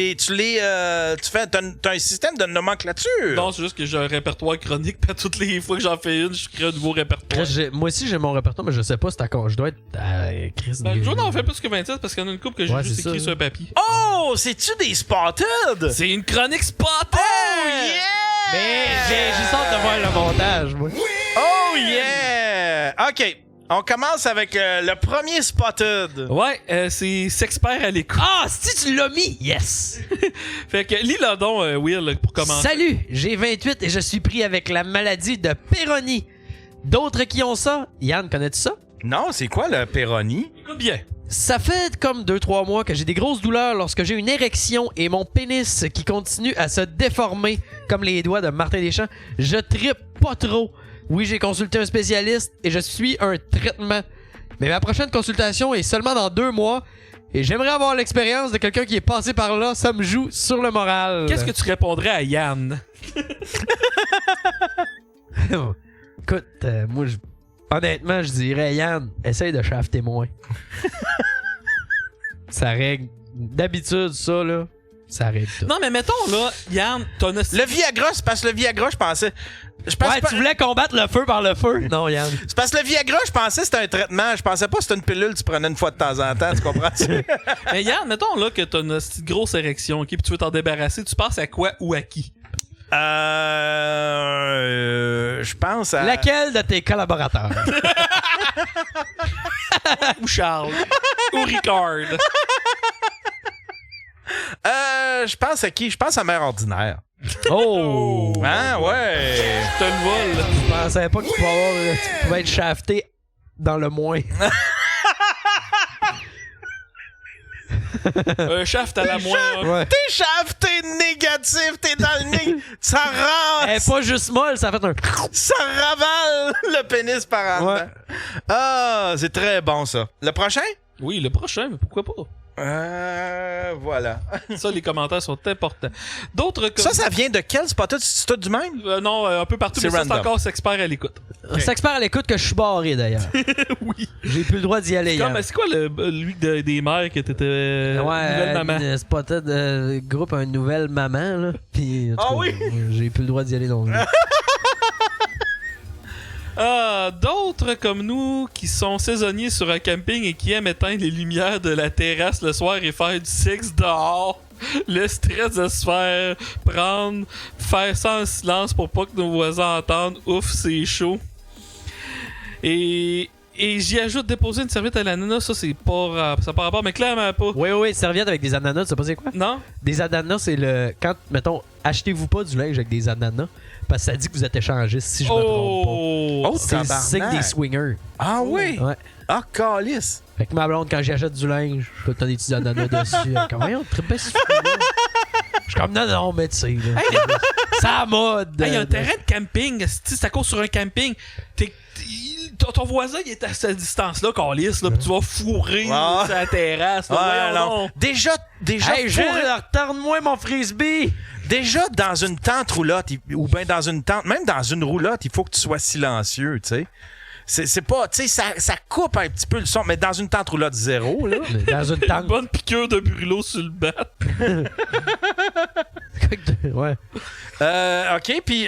un système de nomenclature! Non, c'est juste que j'ai un répertoire chronique, puis toutes les fois que j'en fais une, je crée un nouveau répertoire. Moi aussi, j'ai mon répertoire, mais je sais pas si t'as je dois être à Chris. Ben, le jour n'en fait plus que 27 parce qu'il y en a une couple que j'ai juste écrit sur un papier. Oh! C'est-tu des spotted? C'est une chronique spotted! Oh yeah! Mais j'ai hâte de voir le montage, moi. Oh yeah! OK. On commence avec le premier spotted. Ouais, c'est S'expert à l'écoute. Ah, si tu l'as mis! Yes! Fait que lis-le donc, Will, pour commencer. Salut! J'ai 28 et je suis pris avec la maladie de Peyronie. D'autres qui ont ça? Yann, connais-tu ça? Non, c'est quoi le Peyronie? Écoute bien. Ça fait comme 2-3 mois que j'ai des grosses douleurs lorsque j'ai une érection et mon pénis qui continue à se déformer comme les doigts de Martin Deschamps. Je trippe pas trop. Oui, j'ai consulté un spécialiste et je suis un traitement. Mais ma prochaine consultation est seulement dans 2 mois et j'aimerais avoir l'expérience de quelqu'un qui est passé par là. Ça me joue sur le moral. Qu'est-ce que tu répondrais à Yann? Écoute, moi, honnêtement, je dirais, Yann, essaye de shafter moins. Ça règle. D'habitude, ça, là, ça règle tout. Non, mais mettons, là, Yann, ton... Le Viagra, c'est parce que le Viagra, je pensais... Ouais, tu voulais combattre le feu par le feu? Non, Yann. C'est parce que le Viagra, je pensais que c'était un traitement. Je pensais pas que c'était une pilule que tu prenais une fois de temps en temps. Tu comprends? Mais Yann, mettons, là, que t'as une petite grosse érection, OK, puis tu veux t'en débarrasser, tu penses à quoi ou à qui? Je pense à... Laquelle de tes collaborateurs? Ou Charles? Ou Ricard? Je pense à qui? Je pense à Mère Ordinaire. Oh! Hein, ouais! T'as le vol. Je pensais pas que tu pouvais être shafté dans le moins. Un shaft à la moins. Ouais. T'es shafté négatif, t'es dans le nez. Ça rend... Elle est pas juste molle, ça fait un... Ça ravale le pénis par en dedans. Ouais. Ah, c'est très bon, ça. Le prochain? Oui, le prochain, mais pourquoi pas? Voilà. Ça, les commentaires sont importants. D'autres Ça vient de quel Spotted? C'est tout du même? Non, un peu partout, C'est mais ça, c'est random. encore S'expert à l'écoute. S'expert à l'écoute que je suis barré, d'ailleurs. Oui. J'ai plus le droit d'y aller. C'est quoi lui des mères qui était nouvelle maman? Spotted groupe une nouvelle maman, là. Puis, en tout cas, oui? j'ai plus le droit d'y aller non plus. D'autres comme nous qui sont saisonniers sur un camping et qui aiment éteindre les lumières de la terrasse le soir et faire du sexe dehors. Le stress de se faire prendre, faire ça en silence pour pas que nos voisins entendent. Ouf, c'est chaud. Et j'y ajoute déposer une serviette à l'ananas, ça c'est pas ça par rapport, mais clairement pas. Oui, serviette avec des ananas, tu sais pas c'est quoi? Non? Des ananas, c'est le... Quand, mettons, achetez-vous pas du linge avec des ananas, parce que ça dit que vous êtes échangiste, si je me trompe pas. Oh, C'est le signe des swingers. Ah oui? Ouais. Ah, calice. Fait que ma blonde, quand j'achète du linge, je peux te donner des petits ananas dessus. Comment on tripe bien ce film-là? Je suis comme, non, mais tu sais, là. C'est à la mode. Il y a un terrain de camping, c'est à cause sur un camping. Ton voisin, il est à cette distance-là, câlisse, là, pis tu vas fourrer sur la terrasse. Là, non. Déjà, hey, Gilles, retarde-moi mon frisbee! Déjà, dans une tente roulotte, ou bien dans une tente, même dans une roulotte, il faut que tu sois silencieux, tu sais. C'est pas, tu sais, ça coupe un petit peu le son, mais dans une tente roulotte zéro, là. Dans une tente. Bonne piqûre de brûlot sur le bat. Ouais. OK, puis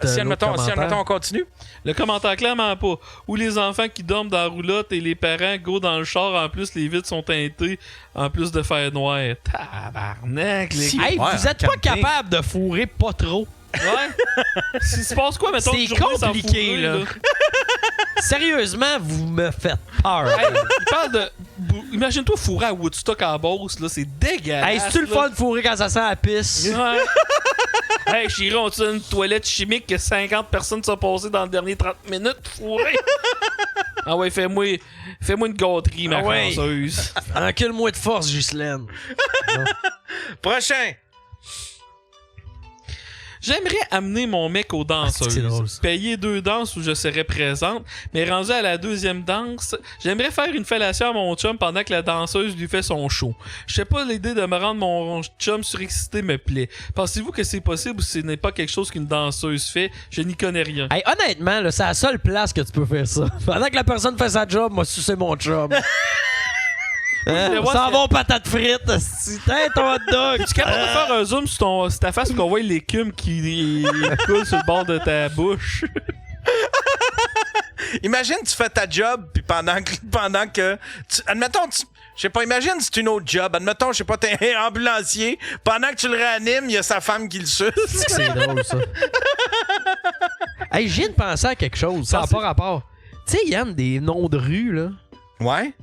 si admettons on continue. Le commentaire, clairement pas. Ou les enfants qui dorment dans la roulotte et les parents go dans le char, en plus les vitres sont teintées, en plus de faire noir. Tabarnak, les gars. Hey, vous êtes pas capable de fourrer pas trop. Ouais. Si se passe quoi, mettons, c'est compliqué, là. Sérieusement, vous me faites peur. Hey, il parle de... Imagine-toi fourrer à Woodstock en Beauce, là, c'est dégueulasse. Hey, c'est-tu le fun de fourrer quand ça sent la pisse? Ouais. Hey, chérie, on-tu une toilette chimique que 50 personnes sont passées dans les derniers 30 minutes fourrées? Ah ouais, fais-moi une gâterie, ma chanceuse. Encule-moi de force, Ghislaine. Prochain. J'aimerais amener mon mec aux danseuses. C'est drôle, ça. Payer 2 danses où je serais présente, mais rendu à la 2e danse, j'aimerais faire une fellation à mon chum pendant que la danseuse lui fait son show. Je sais pas, l'idée de me rendre mon chum surexcité me plaît. Pensez-vous que c'est possible ou ce n'est pas quelque chose qu'une danseuse fait? Je n'y connais rien. Hey, honnêtement, là, c'est la seule place que tu peux faire ça. Pendant que la personne fait sa job, moi, c'est mon chum. Mais moi, s'en va aux patates frites, c'est ton hot dog. Tu es capable de faire un zoom sur ta face pour qu'on voit l'écume qui coule sur le bord de ta bouche. Imagine, tu fais ta job, puis pendant que admettons, je sais pas, imagine, c'est une autre job. Admettons, je sais pas, t'es ambulancier. Pendant que tu le réanimes, il y a sa femme qui le suce. C'est drôle, ça. Hey, je viens de penser à quelque chose. Ça n'a pas rapport. Tu sais, Yann, des noms de rues, là. Ouais.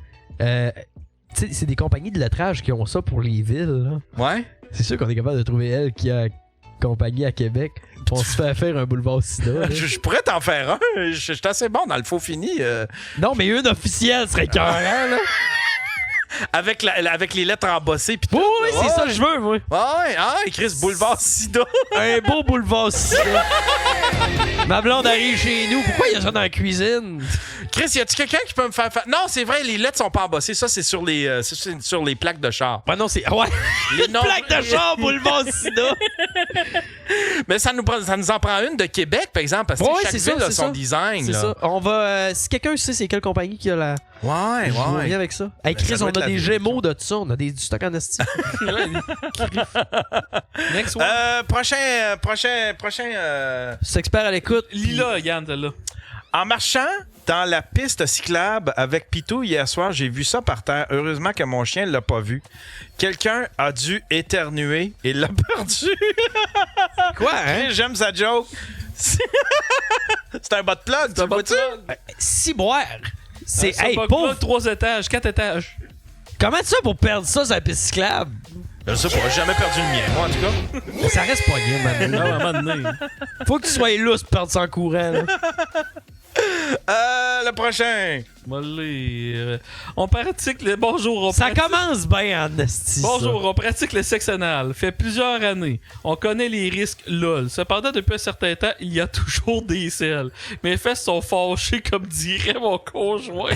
Tu sais, c'est des compagnies de lettrage qui ont ça pour les villes, là. Ouais. C'est sûr qu'on est capable de trouver elle qui a compagnie à Québec. On se fait faire un boulevard Sida. Je pourrais t'en faire un. Je suis assez bon dans le faux fini. Non, mais une officielle serait écœurant, là. Avec les lettres embossées. Pis oui, c'est ça que je veux, moi. Ouais, Chris, boulevard Sida. Un beau boulevard Sida. Ma blonde arrive chez nous. Pourquoi il y a ça dans la cuisine? Chris, y a-tu quelqu'un qui peut me faire... Non, c'est vrai, les lettres sont pas embossées. Ça, c'est sur les plaques de char. Ouais, non, c'est... Ouais. Les plaques de char, boulevard Sida. Mais ça nous en prend une de Québec, par exemple, parce que chaque ville a son design. C'est ça. On va... si quelqu'un sait c'est quelle compagnie qui a la... Ouais. On vient avec ça. Hey, Chris, on a des Gémeaux de tout ça. On a du stock en esti. Next one. Prochain. S'expert à l'écoute. Lila, Yann, là. En marchant dans la piste cyclable avec Pitou hier soir, j'ai vu ça par terre. Heureusement que mon chien l'a pas vu. Quelqu'un a dû éternuer et l'a perdu. Quoi, hein? J'aime sa joke. C'est un bot plug, tu vois-tu? Ciboire. C'est... Hey, pauvre. 3 étages, 4 étages. Comment tu fais pour perdre ça sur la piste cyclable? Je sais pas, j'ai jamais perdu le mien, moi, en tout cas. Ça reste pogné, man. Non, à un moment donné. Faut que tu sois lousse pour perdre ça en courant, là. Le prochain. On va le lire. On pratique le... Bonjour, Ça commence bien, en esti. Bonjour, on pratique le sexe anal. Fait plusieurs années. On connaît les risques, lol. Cependant, depuis un certain temps, il y a toujours des selles. Mes fesses sont fâchées, comme dirait mon conjoint.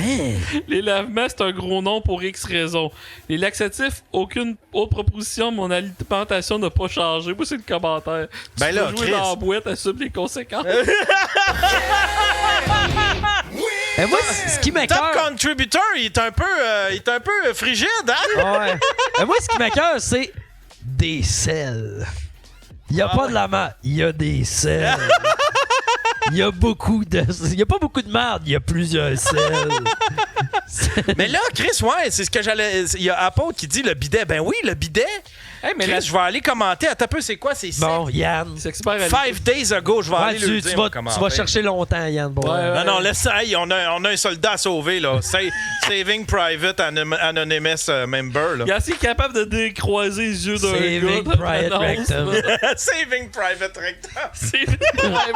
Les lavements, c'est un gros nom pour X raisons. Les laxatifs, aucune autre proposition. Mon alimentation n'a pas changé. Moi, c'est le commentaire. Ben tu là, veux jouer Chris. dans la boîte, assume les conséquences. Et moi, ce qui m'écoeure... Top contributor, il est un peu frigide, hein? Ouais. Et moi, ce qui m'écoeure, c'est des selles. Il n'y a pas de la merde, il y a des selles. Il y a beaucoup de... Il n'y a pas beaucoup de merde, il y a plusieurs selles. Mais là, Chris, ouais, c'est ce que j'allais... Il y a Apple qui dit le bidet. Ben oui, le bidet. Hey, mais Chris, là, je vais aller commenter. Attends un peu, c'est quoi? C'est Bon, Yann. c'est expert à 5 days ago, je vais aller le dire. Tu vas chercher longtemps, Yann. Bon. Non, laisse ça. Hey, on a un soldat à sauver, là. Saving Private Anonymous Member, là. Il est assez capable de décroiser les yeux d'un Saving gars. Private Rectum. Saving Private Rectum. Saving Private